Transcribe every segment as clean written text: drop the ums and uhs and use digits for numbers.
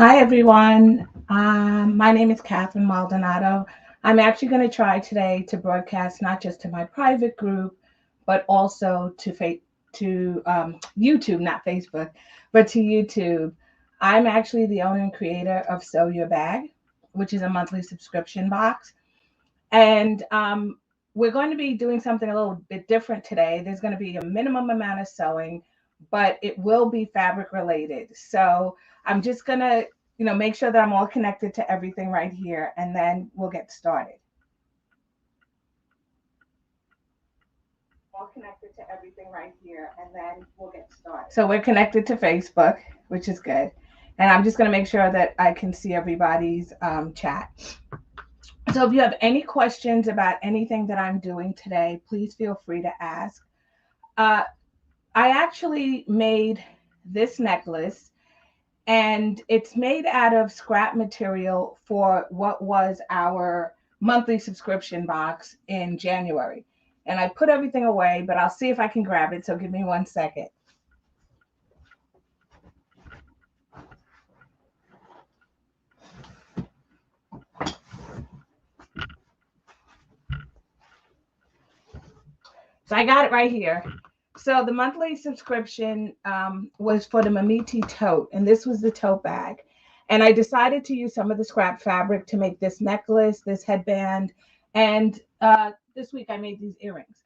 Hi, everyone. My name is Catherine Maldonado. I'm actually going to try today to broadcast not just to my private group, but also to YouTube, not Facebook, but to YouTube. I'm actually the owner and creator of Sew Your Bag, which is a monthly subscription box. And we're going to be doing something a little bit different today. There's going to be a minimum amount of sewing, but it will be fabric related. So I'm just going to, make sure that I'm all connected to everything right here, and then we'll get started. All connected to everything right here, and then we'll get started. So we're connected to Facebook, which is good. And I'm just going to make sure that I can see everybody's chat. So if you have any questions about anything that I'm doing today, please feel free to ask. Uh, I actually made this necklace, and it's made out of scrap material for what was our monthly subscription box in January. And I put everything away, but I'll see if I can grab it. So give me 1 second. So I got it right here. So the monthly subscription was for the Mamiti tote, and this was the tote bag. And I decided to use some of the scrap fabric to make this necklace, this headband, and this week I made these earrings.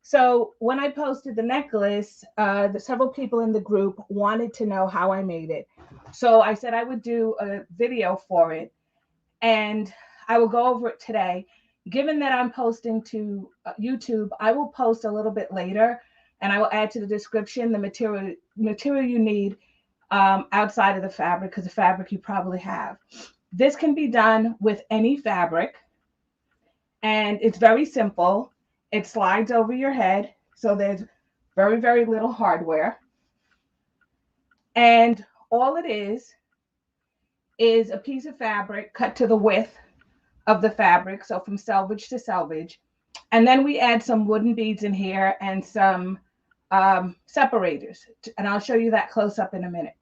So when I posted the necklace, several people in the group wanted to know how I made it. So I said I would do a video for it, and I will go over it today. Given that I'm posting to YouTube, I will post a little bit later, and I will add to the description the material you need outside of the fabric, because the fabric you probably have. This can be done with any fabric, and it's very simple. It slides over your head, so there's very, very little hardware. And all it is a piece of fabric cut to the width of the fabric, so from selvage to selvage. And then we add some wooden beads in here and some separators. And I'll show you that close up in a minute.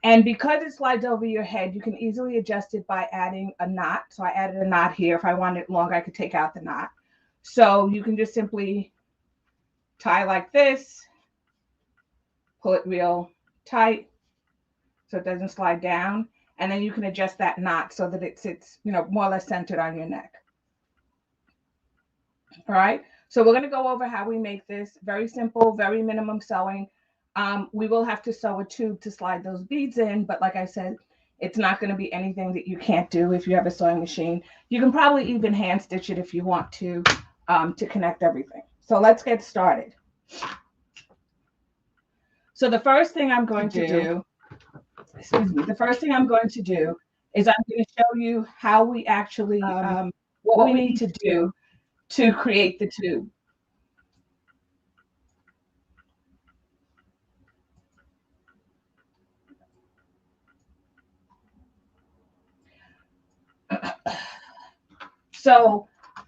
And because it slides over your head, you can easily adjust it by adding a knot. So I added a knot here. If I wanted it longer, I could take out the knot. So you can just simply tie like this, pull it real tight so it doesn't slide down. And then you can adjust that knot so that it sits, more or less centered on your neck. All right. So we're going to go over how we make this. Very simple, very minimum sewing. We will have to sew a tube to slide those beads in. But like I said, it's not going to be anything that you can't do if you have a sewing machine. You can probably even hand stitch it if you want to connect everything. So let's get started. So the first thing I'm going to do, the first thing I'm going to do is I'm going to show you how we actually, what we need to do to create the tube. So a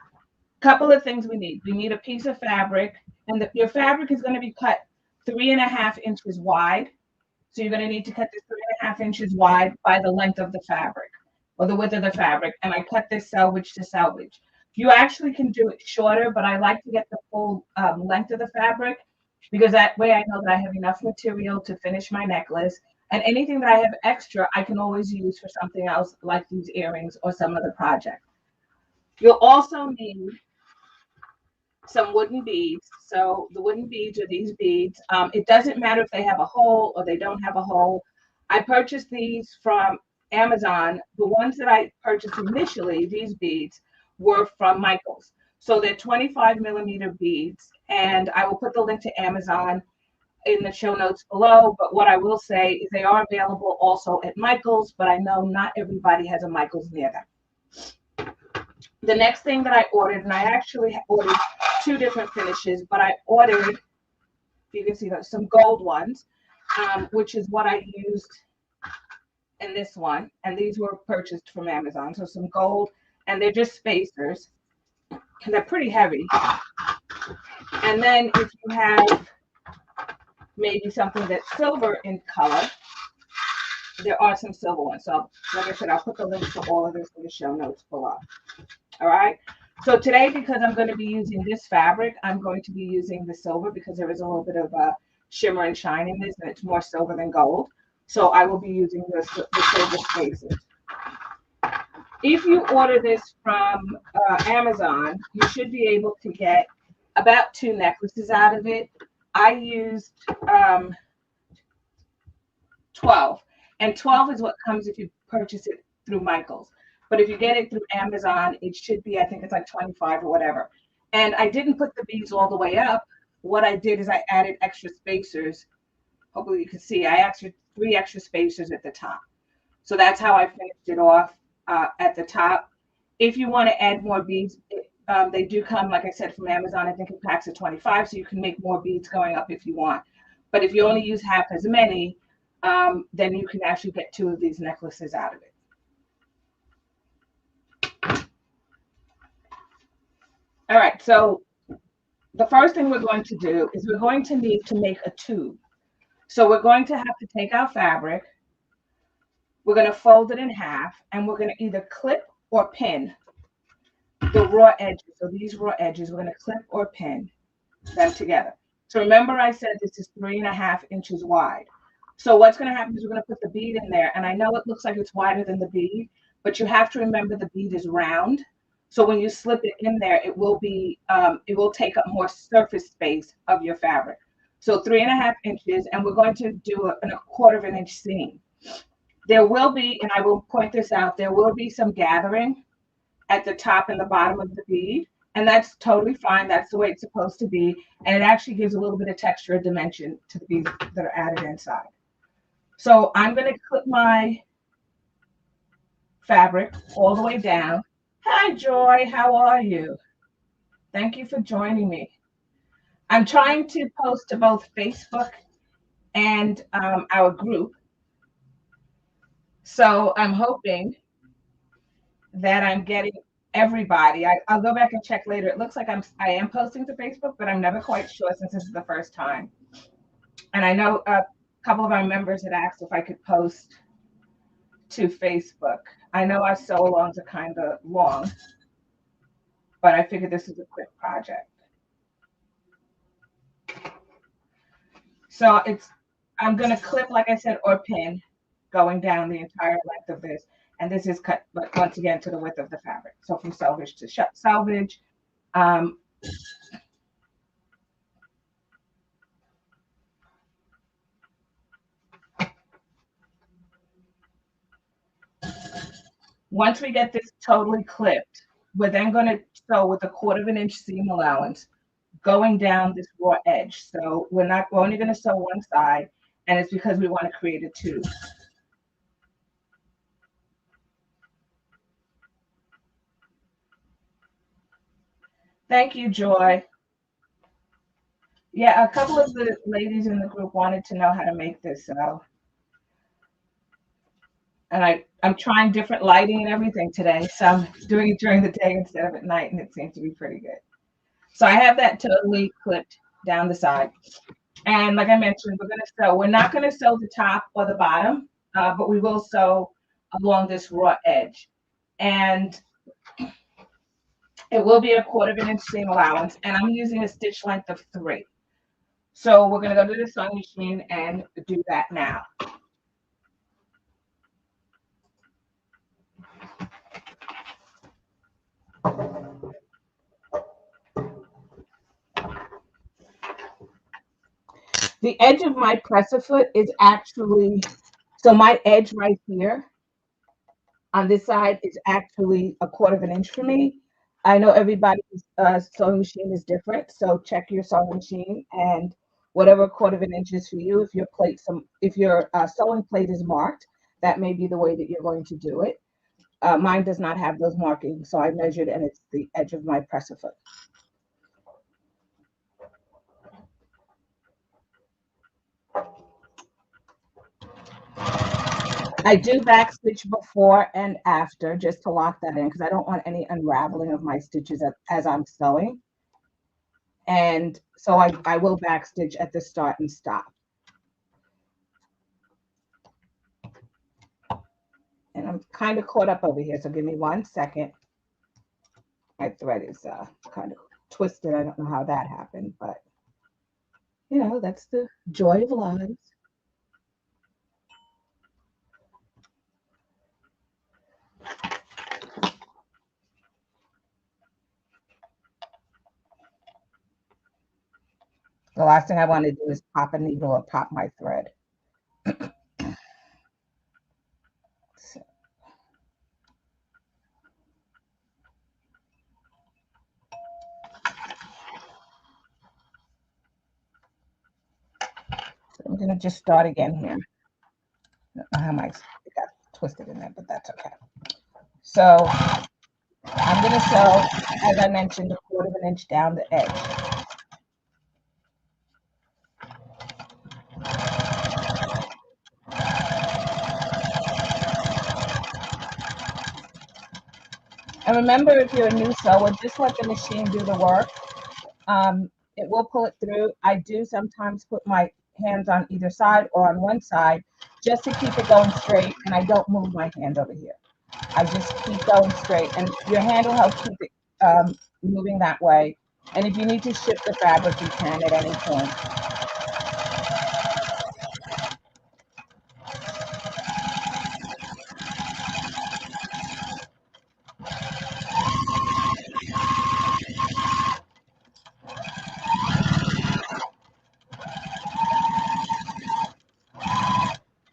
couple of things we need. We need a piece of fabric, and your fabric is going to be cut 3.5 inches wide. So you're going to need to cut this 3.5 inches wide by the length of the fabric or the width of the fabric. And I cut this selvage to selvage. You actually can do it shorter, but I like to get the full length of the fabric, because that way I know that I have enough material to finish my necklace. And anything that I have extra, I can always use for something else, like these earrings or some other project. You'll also need some wooden beads. So the wooden beads are these beads. It doesn't matter if they have a hole or they don't have a hole. I purchased these from Amazon. The ones that I purchased initially, these beads, were from Michaels. So they're 25 millimeter beads, and I will put the link to Amazon in the show notes below. But what I will say is they are available also at Michaels, but I know not everybody has a Michaels near them. The next thing that I ordered, and I actually ordered 2 different finishes, but I ordered, you can see some gold ones, which is what I used in this one. And these were purchased from Amazon. So some gold, and they're just spacers, and they're pretty heavy. And then if you have maybe something that's silver in color, there are some silver ones. So like I said, I'll put the link to all of this in the show notes below. All right. So today, because I'm going to be using this fabric, I'm going to be using the silver because there is a little bit of a shimmer and shine in this, and it's more silver than gold. So I will be using the silver spaces. If you order this from Amazon, you should be able to get about 2 necklaces out of it. I used 12, and 12 is what comes if you purchase it through Michael's. But if you get it through Amazon, it should be, I think it's like 25 or whatever. And I didn't put the beads all the way up. What I did is I added extra spacers. Hopefully you can see I added 3 extra spacers at the top. So that's how I finished it off at the top. If you want to add more beads, they do come, like I said, from Amazon. I think in packs of 25, so you can make more beads going up if you want. But if you only use half as many, then you can actually get 2 of these necklaces out of it. All right, so the first thing we're going to do is we're going to need to make a tube. So we're going to have to take our fabric, we're going to fold it in half, and we're going to either clip or pin the raw edges. So these raw edges, we're going to clip or pin them together. So remember I said this is 3.5 inches wide. So what's going to happen is we're going to put the bead in there. And I know it looks like it's wider than the bead, but you have to remember the bead is round. So when you slip it in there, it will take up more surface space of your fabric. So 3.5 inches, and we're going to do a 1/4 inch seam. There will be, and I will point this out, there will be some gathering at the top and the bottom of the bead. And that's totally fine. That's the way it's supposed to be. And it actually gives a little bit of texture and dimension to the beads that are added inside. So I'm going to clip my fabric all the way down. Hi, Joy. How are you? Thank you for joining me. I'm trying to post to both Facebook and our group. So I'm hoping that I'm getting everybody. I'll go back and check later. It looks like I am posting to Facebook, but I'm never quite sure since this is the first time. And I know a couple of our members had asked if I could post to Facebook. I know our sew-alongs are kind of long, but I figured this is a quick project. So I'm going to clip, like I said, or pin going down the entire length of this. And this is cut, but once again, to the width of the fabric. So from selvage to selvage. Once we get this totally clipped, we're then going to sew with a 1/4 inch seam allowance going down this raw edge. So we're only going to sew one side, and it's because we want to create a tube. Thank you, Joy. Yeah, a couple of the ladies in the group wanted to know how to make this. And I'm trying different lighting and everything today. So I'm doing it during the day instead of at night, and it seems to be pretty good. So I have that totally clipped down the side. And like I mentioned, we're going to sew. We're not going to sew the top or the bottom, but we will sew along this raw edge. And it will be a 1/4 inch seam allowance. And I'm using a stitch length of 3. So we're going to go to the sewing machine and do that now. The edge of my presser foot is actually, so my edge right here on this side is actually a 1/4 inch for me. I know everybody's sewing machine is different, so check your sewing machine and whatever 1/4 inch is for you. If your sewing plate is marked, that may be the way that you're going to do it. Mine does not have those markings, so I measured and it's the edge of my presser foot. I do backstitch before and after just to lock that in because I don't want any unraveling of my stitches as I'm sewing. And so I will backstitch at the start and stop. I'm kind of caught up over here, so give me 1 second. My thread is kind of twisted. I don't know how that happened, but you know, that's the joy of lives. The last thing I want to do is pop a needle or pop my thread. So I'm going to just start again here. I don't know how my it got twisted in there, but that's okay. So I'm going to sew, as I mentioned, 1/4 inch down the edge. And remember, if you're a new sewer, just let the machine do the work. It will pull it through. I do sometimes put my hands on either side or on one side just to keep it going straight, and I don't move my hand over here. I just keep going straight, and your hand will help keep it moving that way. And if you need to shift the fabric, you can at any point.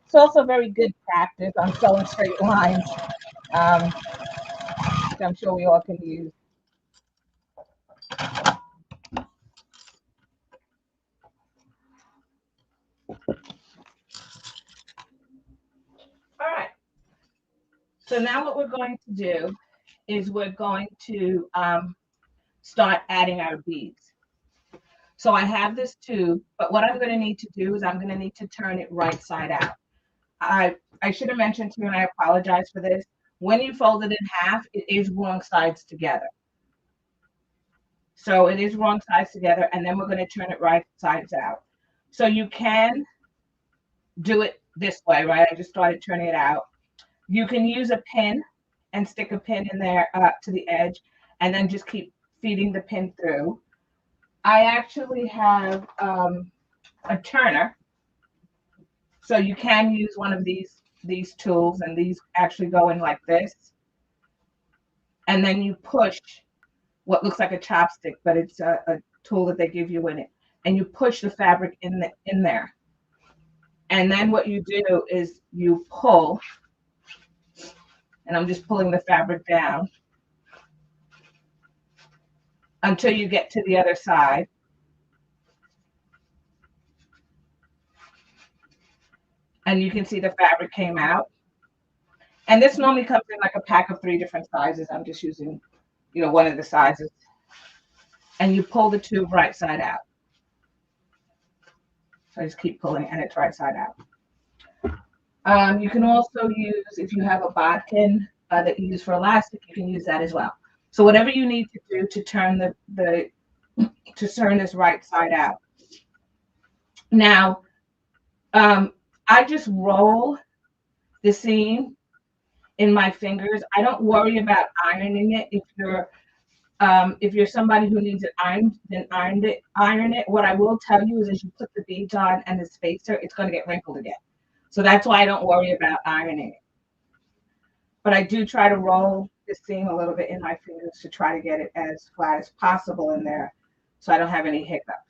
It's also very good practice on sewing straight lines, which I'm sure we all can use. All right. So now what we're going to do is we're going to start adding our beads. So I have this tube, but what I'm going to need to do is I'm going to need to turn it right side out. I should have mentioned to you, and I apologize for this. When you fold it in half, it is wrong sides together. So it is wrong sides together, and then we're going to turn it right sides out. So you can do it this way, right? I just started turning it out. You can use a pin and stick a pin in there to the edge, and then just keep feeding the pin through. I actually have a turner, so you can use one of these tools, and these actually go in like this, and then you push what looks like a chopstick, but it's a tool that they give you in it, and you push the fabric in there, and then what you do is you pull, and I'm just pulling the fabric down until you get to the other side. And you can see the fabric came out. And this normally comes in like a pack of 3 different sizes. I'm just using, you know, one of the sizes. And you pull the tube right side out. So I just keep pulling and it's right side out. You can also use, if you have a bodkin that you use for elastic, you can use that as well. So whatever you need to do to turn to turn this right side out. Now, I just roll the seam in my fingers. I don't worry about ironing it. If you're somebody who needs it ironed, then iron it. What I will tell you is as you put the beads on and the spacer, it's going to get wrinkled again. So that's why I don't worry about ironing it. But I do try to roll the seam a little bit in my fingers to try to get it as flat as possible in there so I don't have any hiccups.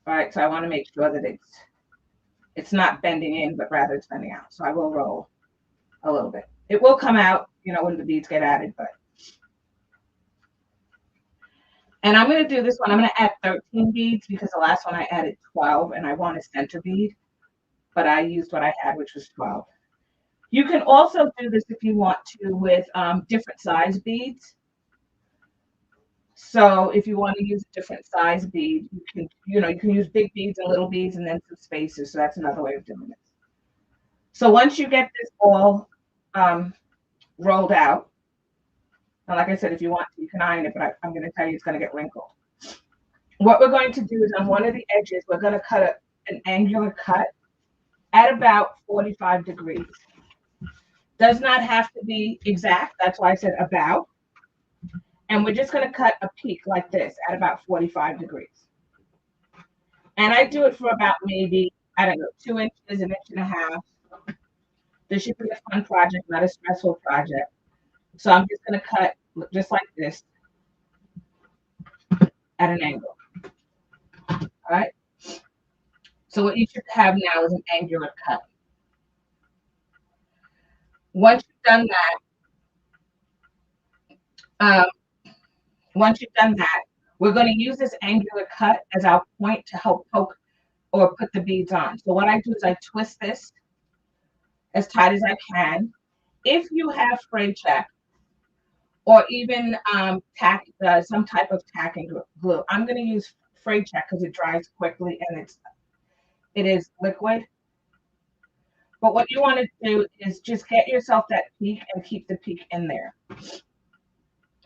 All right, so I want to make sure that it's not bending in, but rather it's bending out. So I will roll a little bit. It will come out, you know, when the beads get added, but. And I'm going to do this one. I'm going to add 13 beads because the last one I added 12 and I want a center bead, but I used what I had, which was 12. You can also do this if you want to with different size beads. So if you want to use a different size bead, you can use big beads and little beads and then some spacers. So that's another way of doing it. So once you get this all rolled out, and like I said, if you want to, you can iron it, but I'm going to tell you it's going to get wrinkled. What we're going to do is on one of the edges, we're going to cut an angular cut. at about 45 degrees. Does not have to be exact. That's why I said about. And we're just going to cut a peak like this at about 45 degrees. And I do it for about maybe, I don't know, 2 inches, an inch and a half. This should be a fun project, not a stressful project. So I'm just going to cut just like this at an angle. All right. So what you should have now is an angular cut. Once you've done that, we're going to use this angular cut as our point to help poke or put the beads on. So what I do is I twist this as tight as I can. If you have fray check or even tack, some type of tacking glue, I'm going to use fray check because it dries quickly and it is liquid. But what you want to do is just get yourself that peak and keep the peak in there.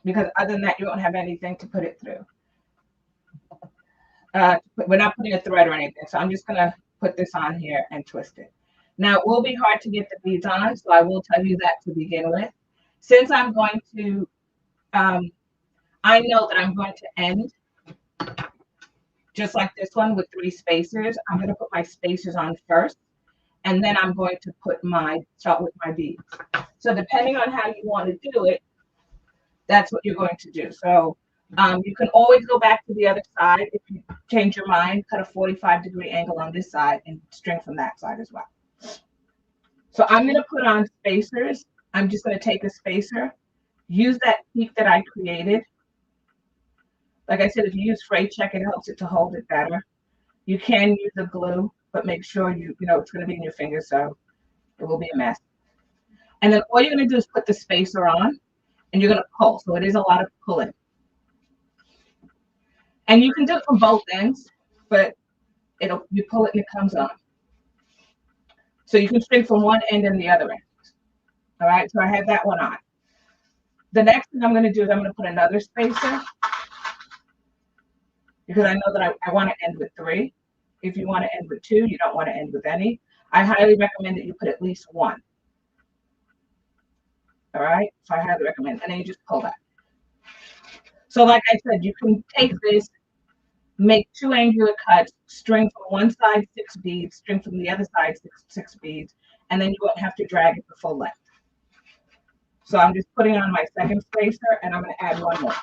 Because other than that, you won't have anything to put it through. We're not putting a thread or anything. So I'm just going to put this on here and twist it. Now, it will be hard to get the beads on, so I will tell you that to begin with. Since I'm going to, I know that I'm going to end just like this one with 3 spacers. I'm going to put my spacers on first, and then I'm going to start with my beads. So depending on how you want to do it, that's what you're going to do. So you can always go back to the other side. If you change your mind, cut a 45-degree angle on this side and string from that side as well. So I'm going to put on spacers. I'm just going to take a spacer, use that peak that I created. Like I said, if you use fray check, it helps it to hold it better. You can use a glue, but make sure you know it's going to be in your finger, so it will be a mess. And then all you're going to do is put the spacer on, and you're going to pull. So it is a lot of pulling. And you can do it from both ends, but you pull it and it comes on. So you can string from one end and the other end. All right, so I have that one on. The next thing I'm going to do is I'm going to put another spacer because I know that I want to end with 3. If you want to end with 2, you don't want to end with any. I highly recommend that you put at least 1. All right, so I highly recommend, and then you just pull that. So like I said, you can take this, make 2 angular cuts, string from one side 6 beads, string from the other side 6 beads, and then you won't have to drag it the full length. So I'm just putting on my second spacer, and I'm going to add 1 more.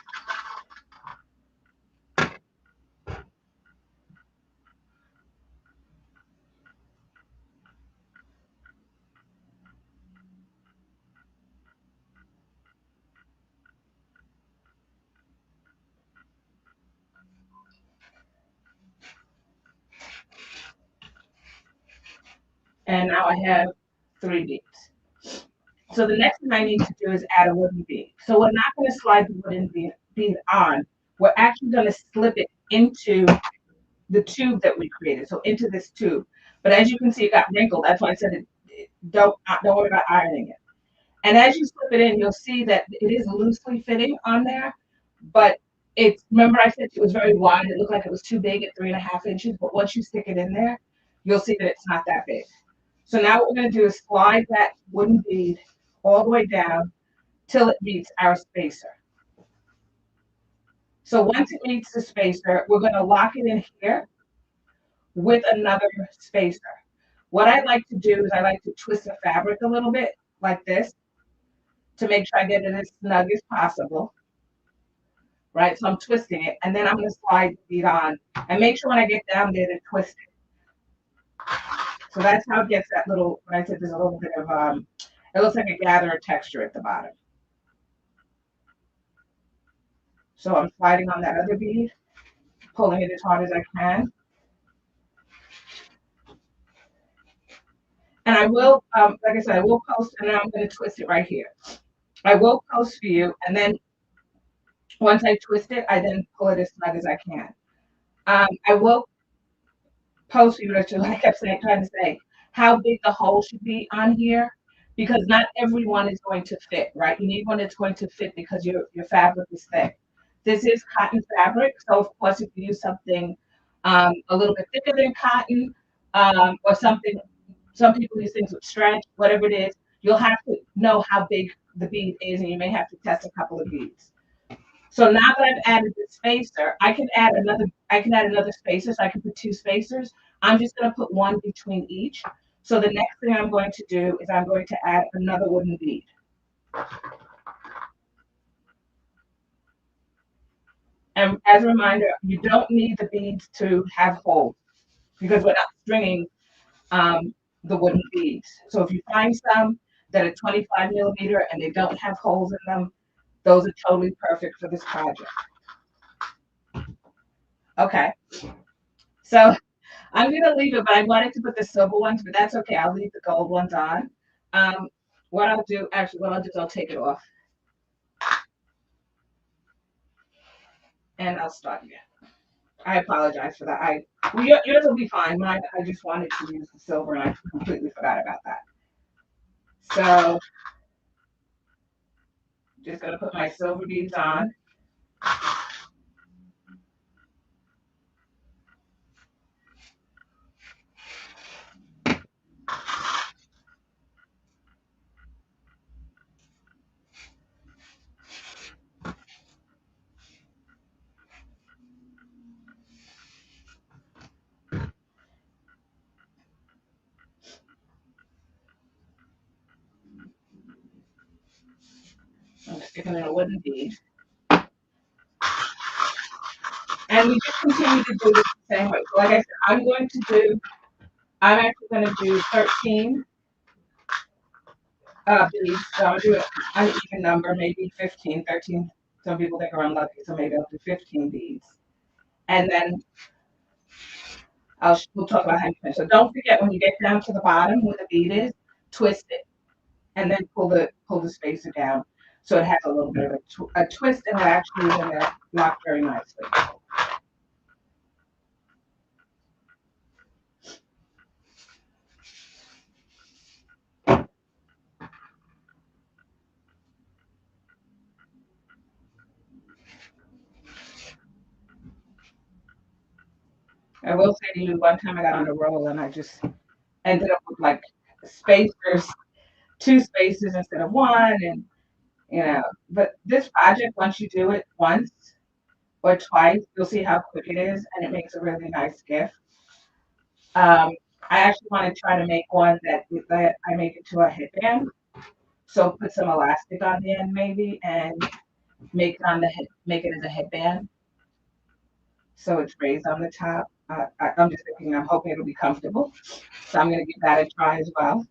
And now I have 3 beads. So the next thing I need to do is add a wooden bead. So we're not going to slide the wooden bead on. We're actually going to slip it into the tube that we created, so into this tube. But as you can see, it got wrinkled. That's why I said don't worry about ironing it. And as you slip it in, you'll see that it is loosely fitting on there, but remember I said it was very wide. It looked like it was too big at 3.5 inches, but once you stick it in there, you'll see that it's not that big. So now what we're going to do is slide that wooden bead all the way down till it meets our spacer. So once it meets the spacer, we're going to lock it in here with another spacer. What I like to do is I like to twist the fabric a little bit like this to make sure I get it as snug as possible. Right, so I'm twisting it, and then I'm going to slide the bead on and make sure when I get down there to twist it. So that's how it gets that little, when I said there's a little bit of, it looks like a gatherer texture at the bottom. So I'm sliding on that other bead, pulling it as hard as I can. And I will, like I said, I will post, and then I'm going to twist it right here. I will post for you, and then once I twist it, I then pull it as snug as I can. I will post for you, like I kept saying, trying to say, how big the hole should be on here, because not everyone is going to fit, right? You need one that's going to fit because your fabric is thick. This is cotton fabric, so of course if you use something a little bit thicker than cotton or something Some people use things with stretch, whatever it is. You'll have to know how big the bead is, and you may have to test a couple of beads. So now that I've added the spacer, I can add another. I can add another spacer. So I can put two spacers. I'm just going to put one between each. So the next thing I'm going to do is I'm going to add another wooden bead. And as a reminder, you don't need the beads to have holes because we're not stringing the wooden beads. So if you find some that are 25 millimeter and they don't have holes in them, those are totally perfect for this project. Okay, so I'm gonna leave it, but I wanted to put the silver ones, but that's okay. I'll leave the gold ones on. Um, what I'll do, actually, what I'll do is I'll take it off and I'll start again. I apologize for that. Yours will be fine. Mine, I just wanted to use the silver and I completely forgot about that. So just gonna put my silver beads on. I'm sticking in a wooden bead. And we just continue to do this the same way. So like I said, I'm actually going to do 13 beads. So I'll do an even number, maybe 15, 13. Some people think are unlucky, so maybe I'll do 15 beads. And then we'll talk about how you finish. So don't forget when you get down to the bottom where the bead is, twist it and then pull the spacer down so it has a little bit of a twist and it actually is going to lock very nicely. I will say to you, one time I got on a roll and I just ended up with like spacers, two spacers instead of one, and But this project, once you do it once or twice, you'll see how quick it is, and it makes a really nice gift. Um, I actually want to try to make one that I make it to a headband. So put some elastic on the end maybe, and make it as a headband. So it's raised on the top. I'm just thinking, I'm hoping it'll be comfortable. So I'm going to give that a try as well.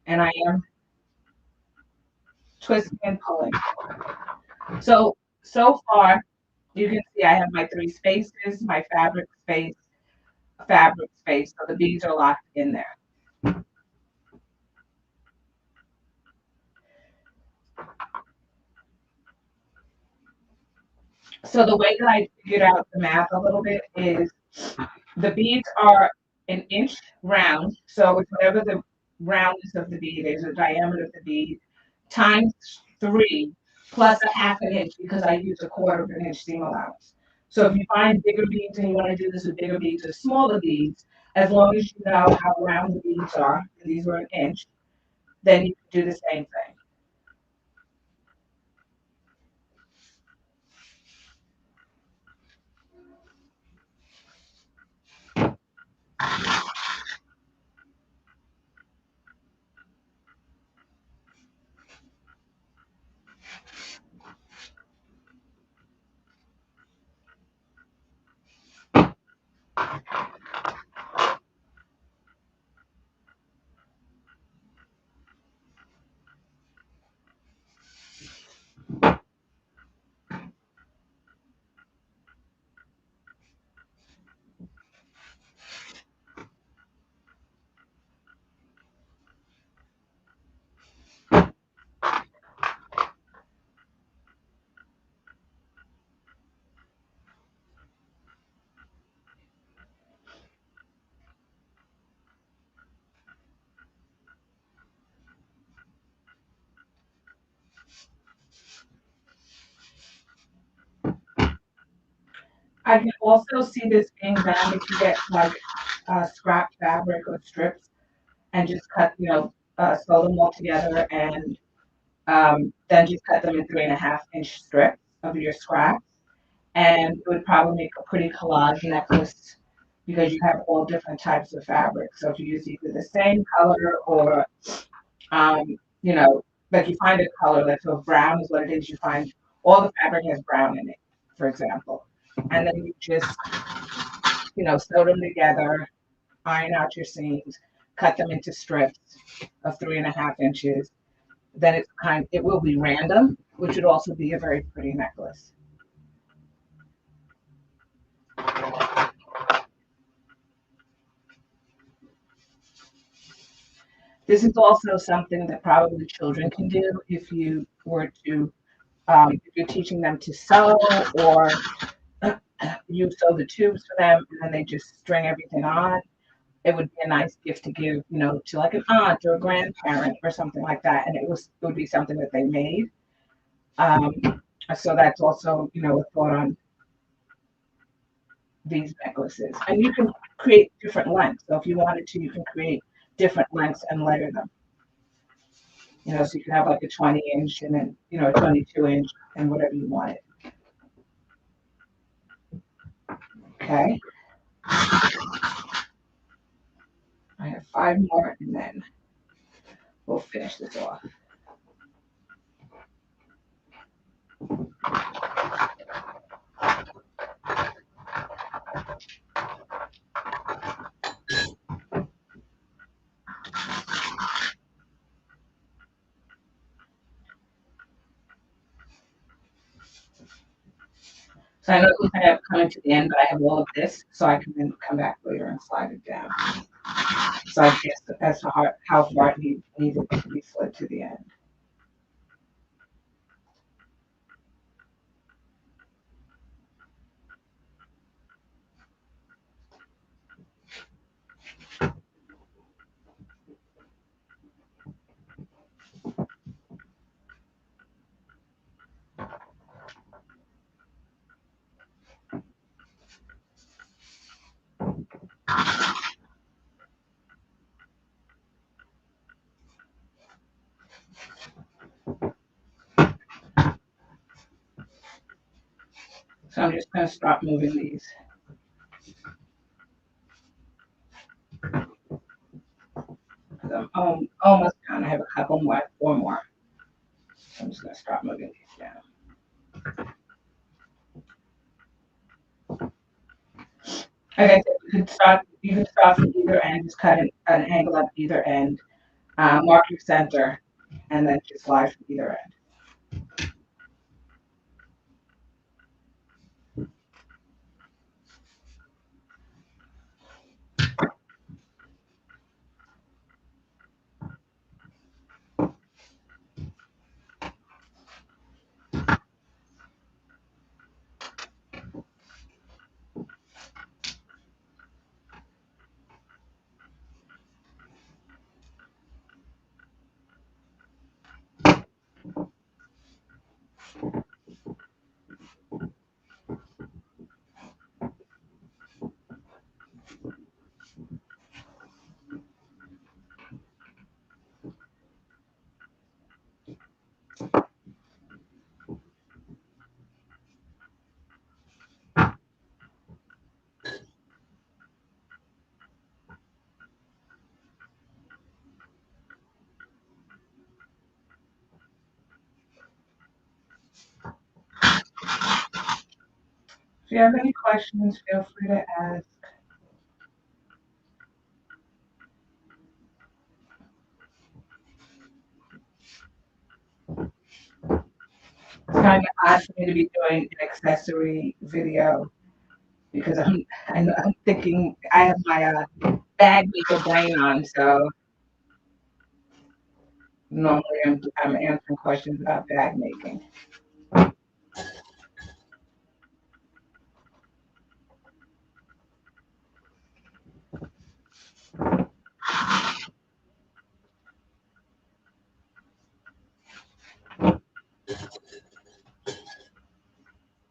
And I am twisting and pulling. So far, you can see I have my three spaces, my fabric space. So the beads are locked in there. So the way that I figured out the math a little bit is the beads are an inch round. So it's whatever the roundness of the bead is, the diameter of the bead, times three plus a half an inch because I use a quarter of an inch seam allowance. So if you find bigger beads and you want to do this with bigger beads or smaller beads, as long as you know how round the beads are, and these were an inch, then you can do the same thing. I can also see this being done if you get like scrap fabric or strips and just cut, sew them all together, and then just cut them in 3.5 inch strips of your scraps. And it would probably make a pretty collage necklace because you have all different types of fabric. So if you use either the same color or, um, you know, like you find a color, like so brown is what it is, you find all the fabric has brown in it, for example. And then you just, sew them together, iron out your seams, cut them into strips of 3.5 inches. Then it will be random, which would also be a very pretty necklace. This is also something that probably children can do if you were to, if you're teaching them to sew, or you sew the tubes for them and then they just string everything on. It would be a nice gift to give, to like an aunt or a grandparent or something like that. And it would be something that they made. Um, so that's also, a thought on these necklaces. And you can create different lengths. So if you wanted to, you can create different lengths and layer them. So you can have like a 20 inch and then, a 22 inch and whatever you want it. Okay. I have 5 more and then we'll finish this off. So I know I have coming to the end, but I have all of this, so I can then come back later and slide it down. So I guess as to how far it needed to be slid to the end. So I'm just going to stop moving these. I'm almost done. I have a couple more, 4 more. So I'm just going to stop moving these down. Okay, so you can start from either end, just cut an angle at either end, mark your center, and then just slide from either end. If you have any questions, feel free to ask. It's kind of odd for me to be doing an accessory video because I'm thinking I have my bag maker brain on, so normally I'm answering questions about bag making.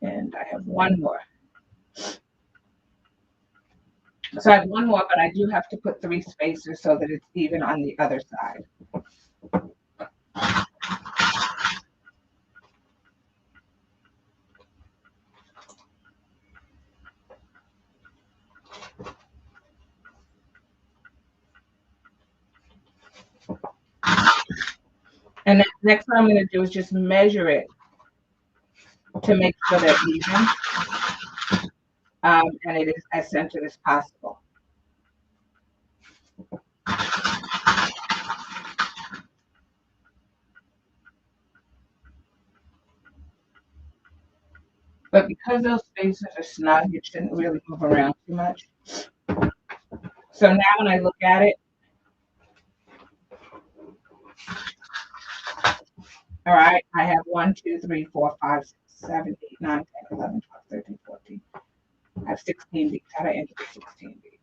And I have one more. So I have one more, but I do have to put 3 spacers so that it's even on the other side. And then next what I'm going to do is just measure it to make sure they're even, and it is as centered as possible. But because those spaces are snug, it shouldn't really move around too much. So now when I look at it, all right, I have 1, 2, 3, 4, 5, 6, 7, 8, 9, 10, 11, 12, 13, 14. I have 16 beads. How do I enter the 16 beads?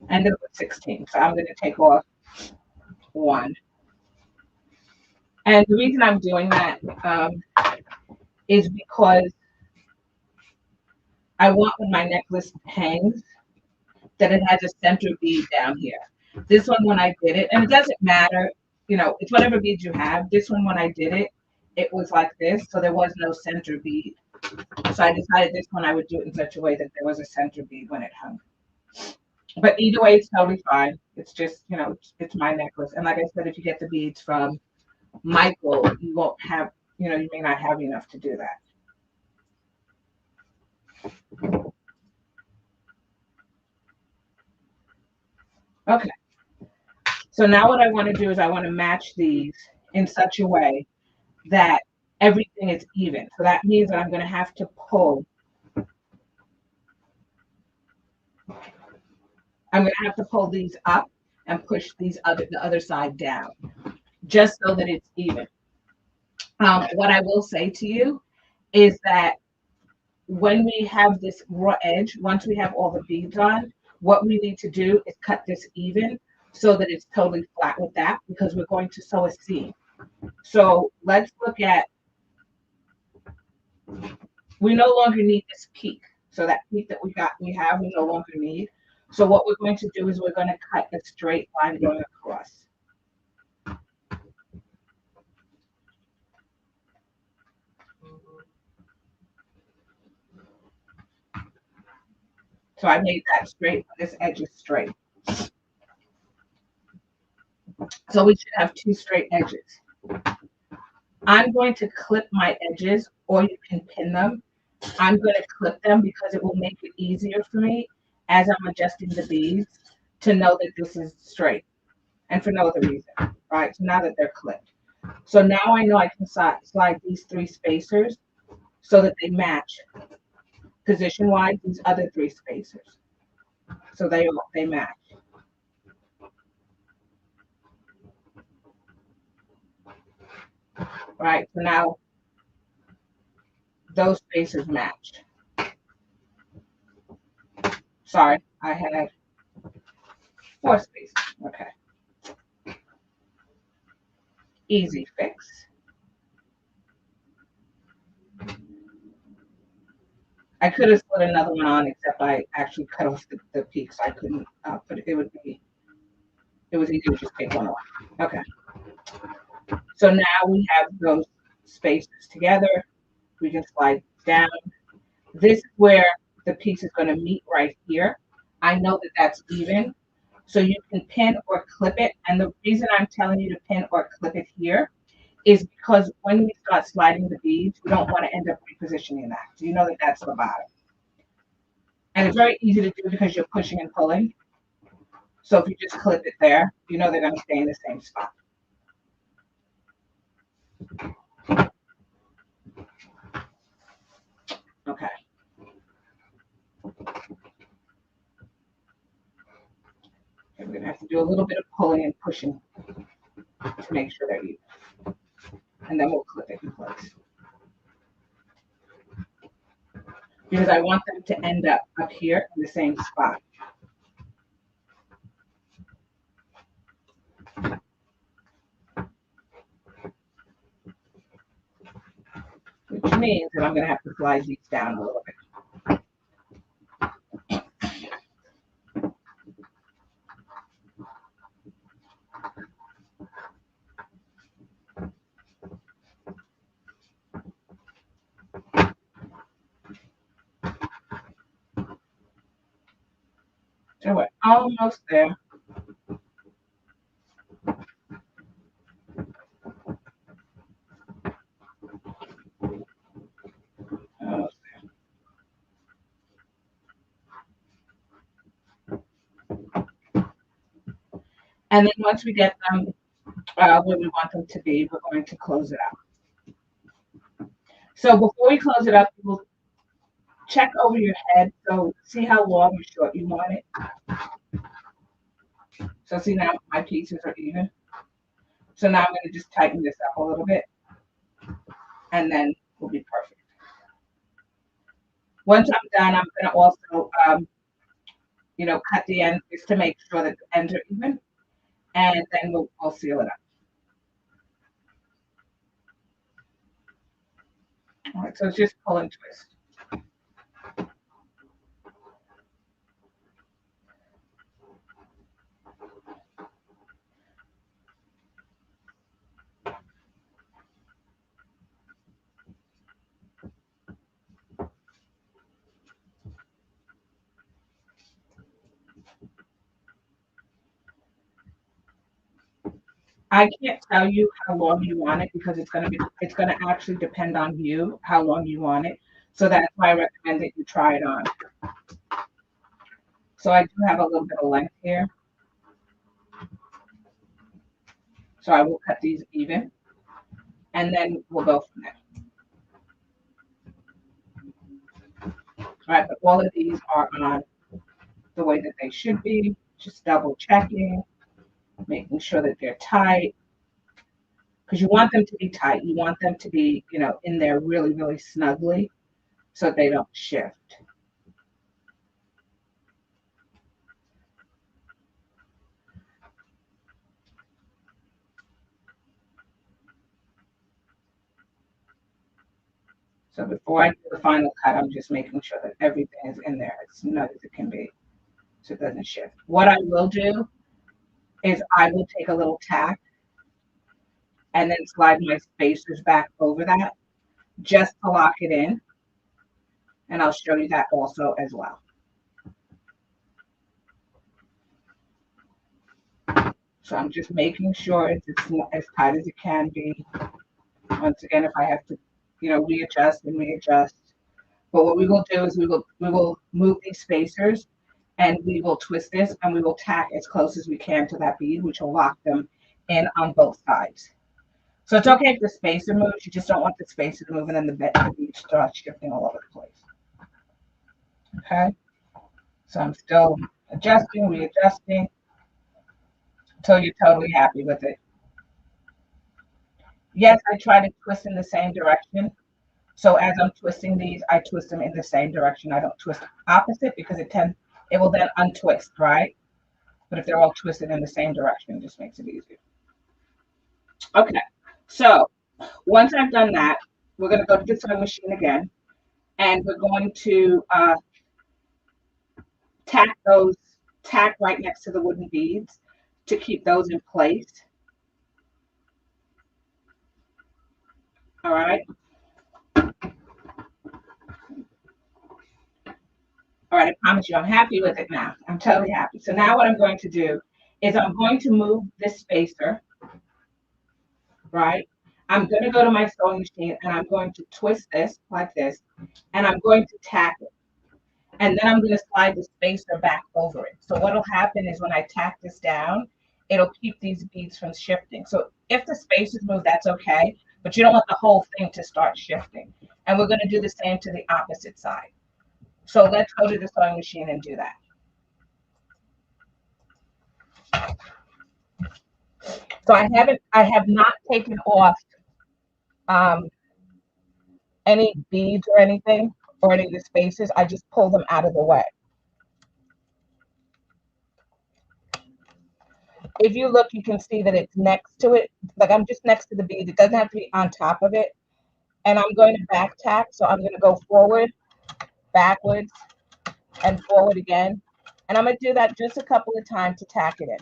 Ended up with 16. So I'm going to take off 1. And the reason I'm doing that is because I want when my necklace hangs that it has a center bead down here. This one, when I did it, and it doesn't matter, you know, it's whatever beads you have. This one, when I did it, it was like this, so there was no center bead. So I decided this one I would do it in such a way that there was a center bead when it hung. But either way, it's totally fine. It's just, you know, it's my necklace. And like I said, if you get the beads from Michael, you won't have, you know, you may not have enough to do that. Okay. So now what I want to do is I want to match these in such a way that everything is even. So that means that I'm going to have to pull. I'm going to have to pull these up and push the other side down, just so that it's even. What I will say to you is that when we have this raw edge, once we have all the beads on, what we need to do is cut this even so that it's totally flat with that, because we're going to sew a seam. So let's look at, we no longer need this peak. So that peak that we no longer need. So what we're going to do is we're going to cut a straight line going across. So I made that straight, this edge is straight. So we should have 2 straight edges. I'm going to clip my edges, or you can pin them. I'm going to clip them because it will make it easier for me as I'm adjusting the beads to know that this is straight, and for no other reason, right? So now that they're clipped. So now I know I can slide these 3 spacers so that they match position-wise these other 3 spacers. So they match. Right, so now those spacers match. Sorry, I had 4 spacers. Okay. Easy fix. I could have put another one on, except I actually cut off the peak, so I couldn't put it. It was easy to just take one off. Okay. So now we have those spacers together. We can slide down. This is where the piece is going to meet right here. I know that that's even. So you can pin or clip it. And the reason I'm telling you to pin or clip it here is because when we start sliding the beads, we don't want to end up repositioning that. So you know that that's the bottom. And it's very easy to do because you're pushing and pulling. So if you just clip it there, you know they're going to stay in the same spot. Okay. We're going to have to do a little bit of pulling and pushing to make sure they're even. And then we'll clip it in place. Because I want them to end up here in the same spot. which means that I'm going to have to slide these down a little bit. So we're almost there. Almost there. And then once we get them where we want them to be, we're going to close it out. So before we close it up, we'll check over your head. So see how long or short you want it. So see now my pieces are even. So now I'm going to just tighten this up a little bit, and then we'll be perfect. Once I'm done, I'm going to also, cut the ends just to make sure that the ends are even, and then we'll seal it up. All right, so it's just pull and twist. I can't tell you how long you want it because it's gonna actually depend on you how long you want it. So that's why I recommend that you try it on. So I do have a little bit of length here. So I will cut these even, and then we'll go from there. All right, but all of these are on the way that they should be. Just double checking, making sure that they're tight. Because you want them to be tight. You want them to be, in there really, really snugly so they don't shift. So before I do the final cut, I'm just making sure that everything is in there as snug as it can be so it doesn't shift. What I will do is I will take a little tack and then slide my spacers back over that just to lock it in. And I'll show you that also as well. So I'm just making sure it's as tight as it can be. Once again, if I have to, readjust and readjust. But what we will do is we will move these spacers and we will twist this and we will tack as close as we can to that bead, which will lock them in on both sides. So it's okay if the spacer moves, you just don't want the spacer to move and then the bead starts shifting all over the place. Okay, so I'm still adjusting, readjusting until you're totally happy with it. Yes, I try to twist in the same direction. So as I'm twisting these, I twist them in the same direction. I don't twist opposite because it will then untwist, right? But if they're all twisted in the same direction, it just makes it easier. Okay, so once I've done that, we're going to go to the sewing machine again, and we're going to tack right next to the wooden beads to keep those in place. All right. All right, I promise you I'm happy with it now. I'm totally happy. So now what I'm going to do is I'm going to move this spacer, right? I'm going to go to my sewing machine and I'm going to twist this like this, and I'm going to tack it. And then I'm going to slide the spacer back over it. So what'll happen is when I tack this down, it'll keep these beads from shifting. So if the spacers move, that's okay, but you don't want the whole thing to start shifting. And we're going to do the same to the opposite side. So let's go to the sewing machine and do that. So I have not taken off any beads or anything or any of the spacers. I just pull them out of the way. If you look, you can see that it's next to it. Like I'm just next to the bead. It doesn't have to be on top of it. and I'm going to back tack. So I'm going to go forward, backwards, and forward again. And I'm going to do that just a couple of times to tack it in.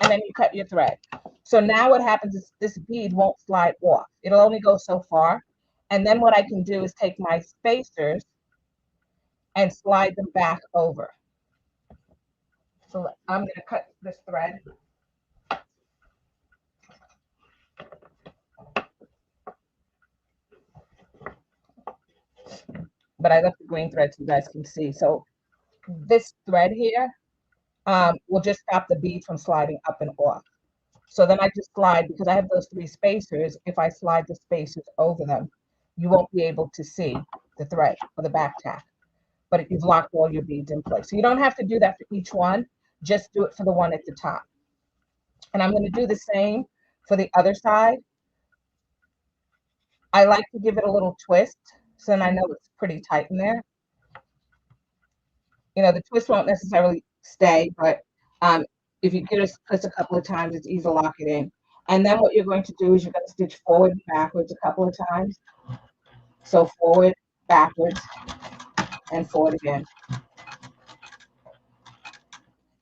And then you cut your thread. So now what happens is this bead won't slide off. It'll only go so far. And then what I can do is take my spacers and slide them back over. So I'm going to cut this thread. But I left the green thread so you guys can see. So this thread here will just stop the bead from sliding up and off. So then I just slide, because I have those 3 spacers, if I slide the spacers over them, you won't be able to see the thread or the back tack. But you've locked all your beads in place. So you don't have to do that for each one. Just do it for the one at the top. And I'm going to do the same for the other side. I like to give it a little twist, so then I know it's pretty tight in there. You know, the twist won't necessarily stay, but if you get a twist a couple of times, it's easy to lock it in. And then what you're going to do is you're going to stitch forward and backwards a couple of times. So forward, backwards, and forward again.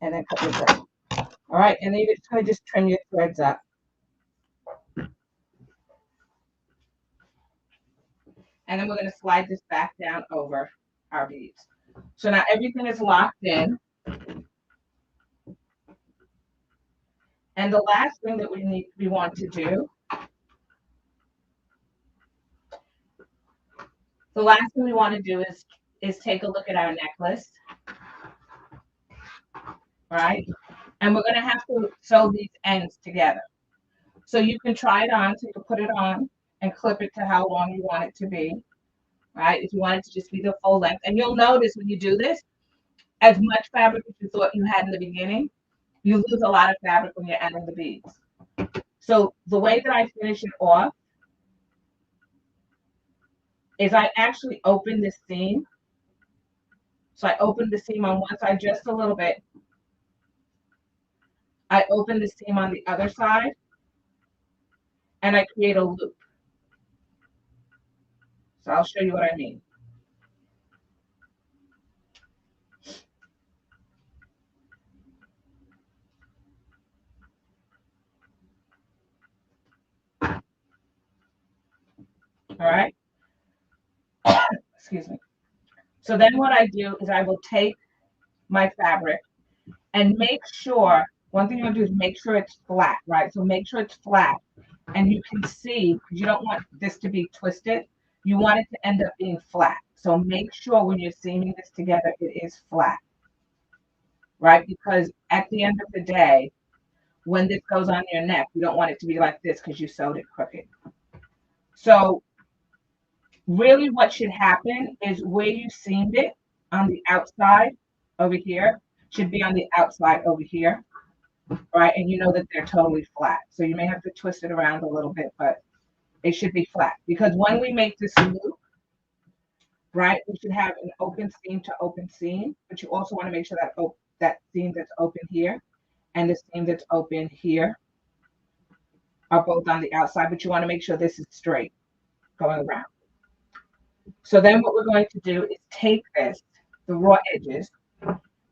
And then cut your thread. All right, and then you're just going to just trim your threads up. And then we're going to slide this back down over our beads. So now everything is locked in. And the last thing that we want to do, is take a look at our necklace. Right? And we're going to have to sew these ends together. So you can try it on, so you can put it on and clip it to how long you want it to be. Right? If you want it to just be the full length. And you'll notice when you do this, as much fabric as you thought you had in the beginning, you lose a lot of fabric when you're adding the beads. So the way that I finish it off is I actually open this seam. So I open the seam on one side just a little bit. I open the seam on the other side, and I create a loop. So I'll show you what I mean. All right. Excuse me. So then what I do is I will take my fabric and make sure, one thing you want to do is make sure it's flat, right? So make sure it's flat. And you can see, because you don't want this to be twisted, you want it to end up being flat. So make sure when you're seaming this together, it is flat, right? Because at the end of the day, when this goes on your neck, you don't want it to be like this because you sewed it crooked. So really what should happen is where you seamed it on the outside over here should be on the outside over here, right? And you know that they're totally flat. So you may have to twist it around a little bit, but it should be flat. Because when we make this loop, right, we should have an open seam to open seam, but you also want to make sure that that seam that's open here and the seam that's open here are both on the outside, but you want to make sure this is straight going around. So then what we're going to do is take this, the raw edges,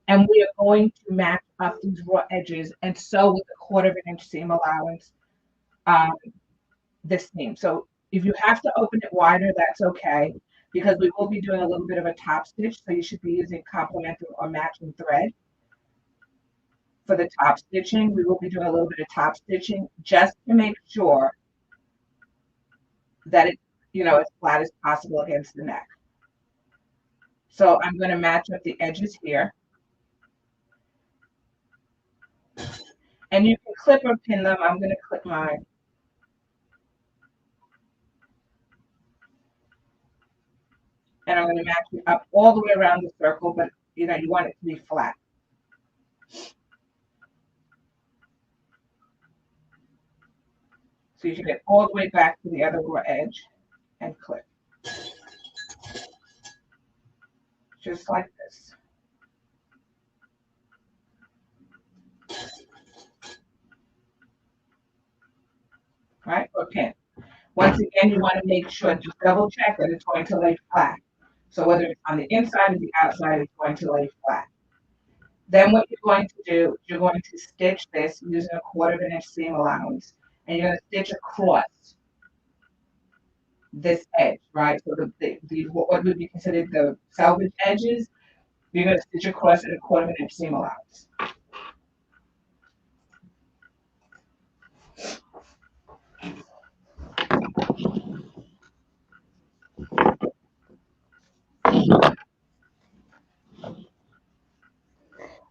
and we are going to match up these raw edges and sew with a 1/4 inch seam allowance this seam. So if you have to open it wider, that's okay, because we will be doing a little bit of a top stitch, so you should be using complementary or matching thread. For the top stitching, we will be doing a little bit of top stitching just to make sure that it's, as flat as possible against the neck. So I'm going to match up the edges here. And you can clip or pin them. I'm going to clip mine. And I'm going to match it up all the way around the circle, but you want it to be flat. So you should get all the way back to the other raw edge and clip. Just like this. Right? Or pin. Once again, you want to make sure, just double check that it's going to lay flat. So whether it's on the inside or the outside, it's going to lay flat. Then what you're going to do, you're going to stitch this using a 1/4 inch seam allowance. And you're going to stitch across this edge, right? So what would be considered the selvage edges, you're going to stitch across at a 1/4 inch seam allowance.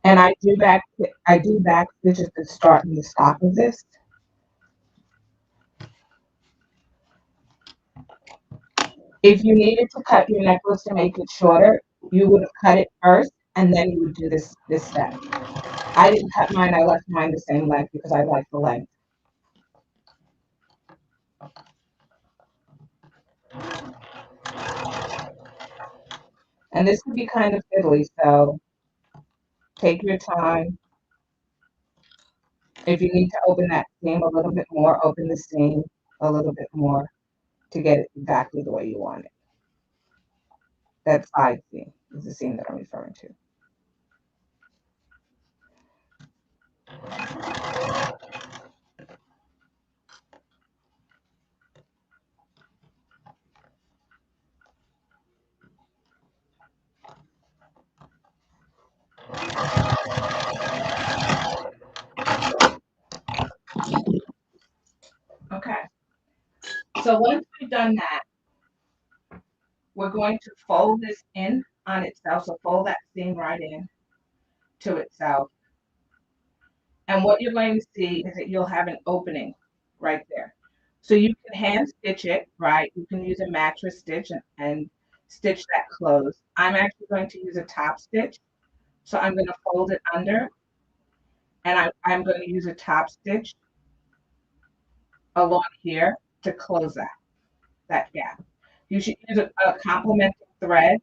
And I do back stitches to start and the stop of this. If you needed to cut your necklace to make it shorter, you would have cut it first and then you would do this step. I didn't cut mine, I left mine the same length because I like the length. And this could be kind of fiddly, so take your time. If you need to open that seam a little bit more, open the seam a little bit more to get it exactly the way you want it. That side seam is the seam that I'm referring to. Okay, so once we've done that, we're going to fold this in on itself. So fold that seam right in to itself. And what you're going to see is that you'll have an opening right there. So you can hand stitch it, right? You can use a mattress stitch and stitch that closed. I'm actually going to use a top stitch. So I'm going to fold it under and I'm going to use a top stitch along here to close that gap. You should use a complementing thread,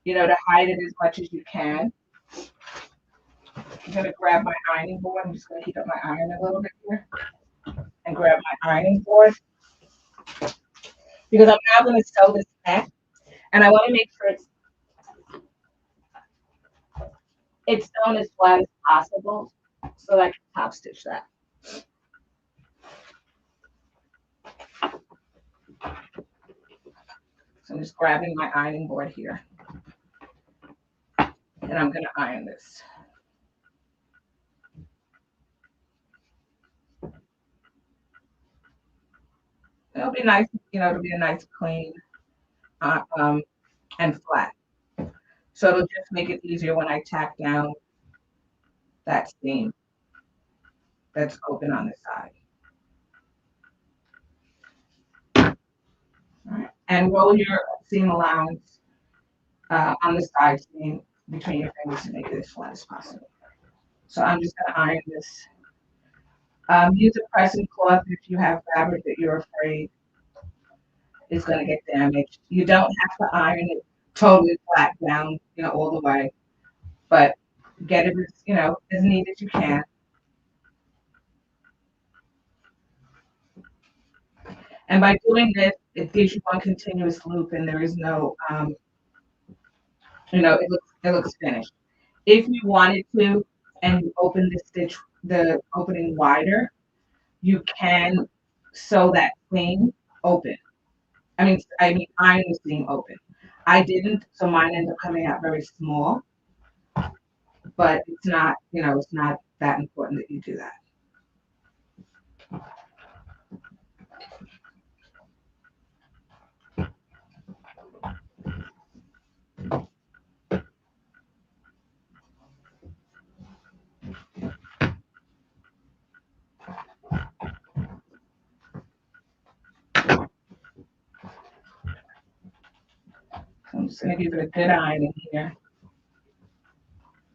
to hide it as much as you can. I'm going to grab my ironing board. I'm just going to heat up my iron a little bit here and grab my ironing board because I'm now going to sew this neck and I want to make sure it's sewn as flat as possible so that I can top stitch that. So I'm just grabbing my ironing board here and I'm going to iron this. It'll be nice, it'll be a nice clean and flat. So it'll just make it easier when I tack down that seam that's open on the side. All right. And roll your seam allowance on the side seam between your fingers to make it as flat as possible. So I'm just going to iron this. Use a pressing cloth if you have fabric that you're afraid is going to get damaged. You don't have to iron it totally flat down, all the way, but get it as neat as you can. And by doing this, it gives you one continuous loop, and there is no, it looks finished. If you wanted to, and you open the opening wider, you can sew that seam open. I mean, iron the seam open. I didn't, so mine ended up coming out very small. But it's not that important that you do that. So I'm just going to give it a good ironing here.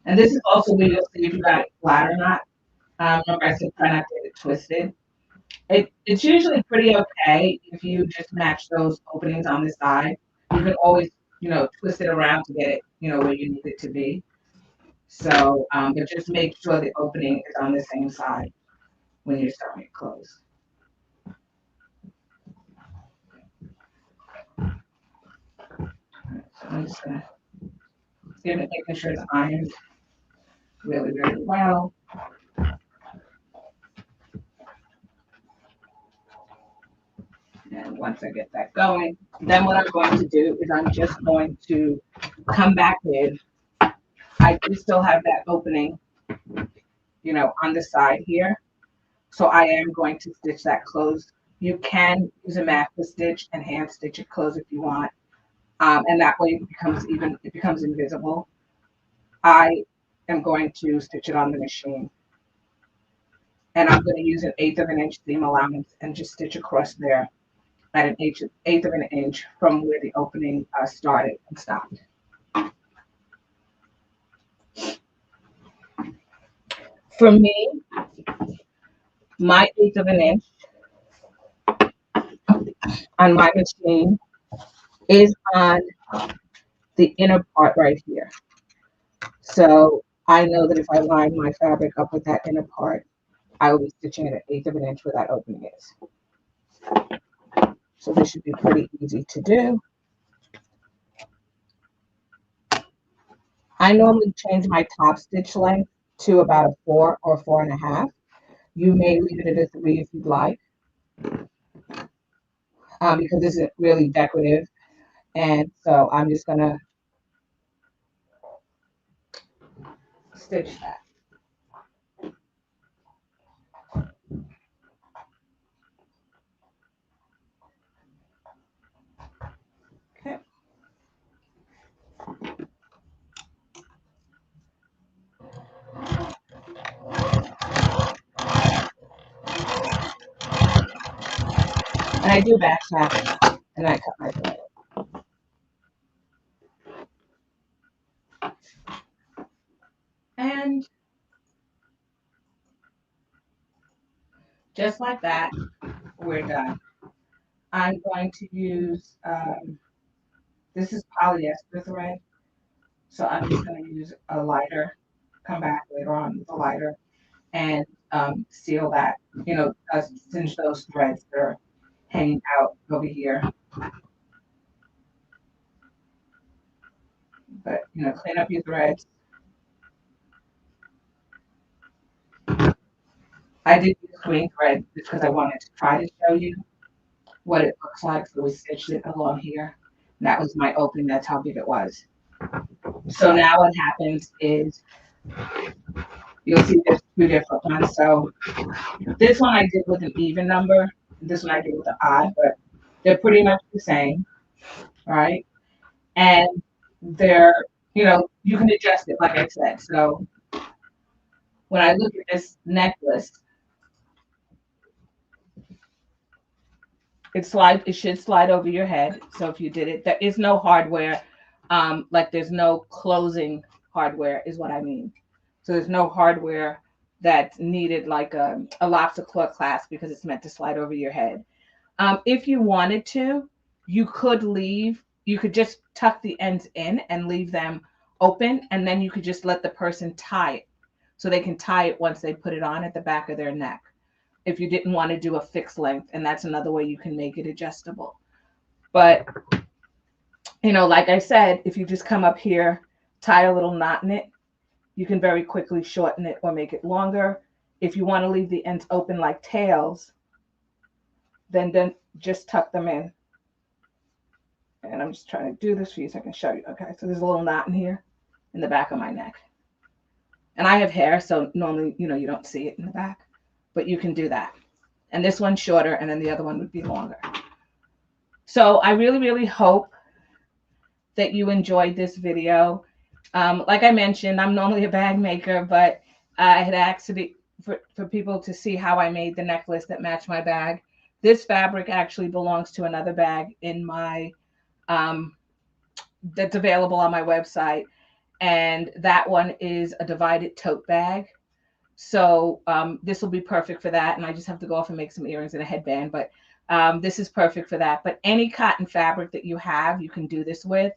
And this is also where you'll see if you got it flat or not. Remember I said try not to get it twisted. It's usually pretty okay if you just match those openings on the side. You can always, twist it around to get it, where you need it to be. So, but just make sure the opening is on the same side when you're starting it close. I'm just gonna give it, making sure it's ironed really, really well. And once I get that going, then what I'm going to do is I'm just going to come back in. I do still have that opening, on the side here. So I am going to stitch that closed. You can use a macro stitch and hand stitch it closed if you want. And that way it becomes invisible. I am going to stitch it on the machine. And I'm going to use an 1/8 of an inch seam allowance and just stitch across there at an eighth of an inch from where the opening started and stopped. For me, my 1/8 of an inch on my machine is on the inner part right here. So I know that if I line my fabric up with that inner part, I will be stitching at an 1/8 of an inch where that opening is. So this should be pretty easy to do. I normally change my top stitch length to about a 4 or 4.5. You may leave it at a 3 if you'd like, because this isn't really decorative. And so I'm just going to stitch that. Okay. And I do back tap and I cut my thread. And just like that, we're done. I'm going to use, this is polyester thread. So I'm just going to use a lighter, come back later on with a lighter and seal that, cinch those threads that are hanging out over here. But, clean up your threads. I did use green thread just because I wanted to try to show you what it looks like. So we stitched it along here. And that was my opening. That's how big it was. So now what happens is you'll see there's 2 different ones. So this one I did with an even number. This one I did with an odd, but they're pretty much the same, right? And they're, you can adjust it, like I said. So when I look at this necklace, it should slide over your head. So if you did it, there is no hardware, like there's no closing hardware is what I mean. So there's no hardware that's needed like a lobster claw clasp because it's meant to slide over your head. If you wanted to, you could just tuck the ends in and leave them open, and then you could just let the person tie it. So they can tie it once they put it on at the back of their neck. If you didn't want to do a fixed length, and that's another way you can make it adjustable. But, like I said, if you just come up here, tie a little knot in it, you can very quickly shorten it or make it longer. If you want to leave the ends open like tails, then just tuck them in. And I'm just trying to do this for you so I can show you. Okay, so there's a little knot in here in the back of my neck. And I have hair, so normally, you don't see it in the back, but you can do that. And this one's shorter, and then the other one would be longer. So I really, really hope that you enjoyed this video. Like I mentioned, I'm normally a bag maker, but I had asked for people to see how I made the necklace that matched my bag. This fabric actually belongs to another bag in my that's available on my website, and that one is a divided tote bag. So this will be perfect for that, and I just have to go off and make some earrings and a headband, but this is perfect for that. But any cotton fabric that you have, you can do this with.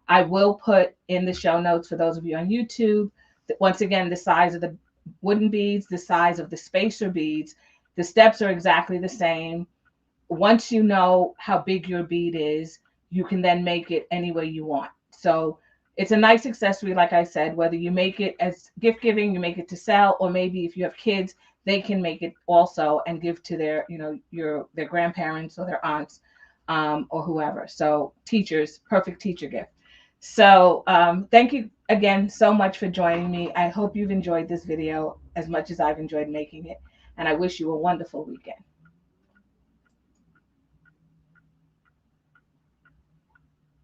I will put in the show notes for those of you on YouTube, that once again, the size of the wooden beads, the size of the spacer beads, the steps are exactly the same. Once you know how big your bead is, you can then make it any way you want. So it's a nice accessory, like I said, whether you make it as gift giving, you make it to sell, or maybe if you have kids, they can make it also and give to their, their grandparents or their aunts, or whoever. So teachers, perfect teacher gift. So thank you again so much for joining me. I hope you've enjoyed this video as much as I've enjoyed making it, and I wish you a wonderful weekend.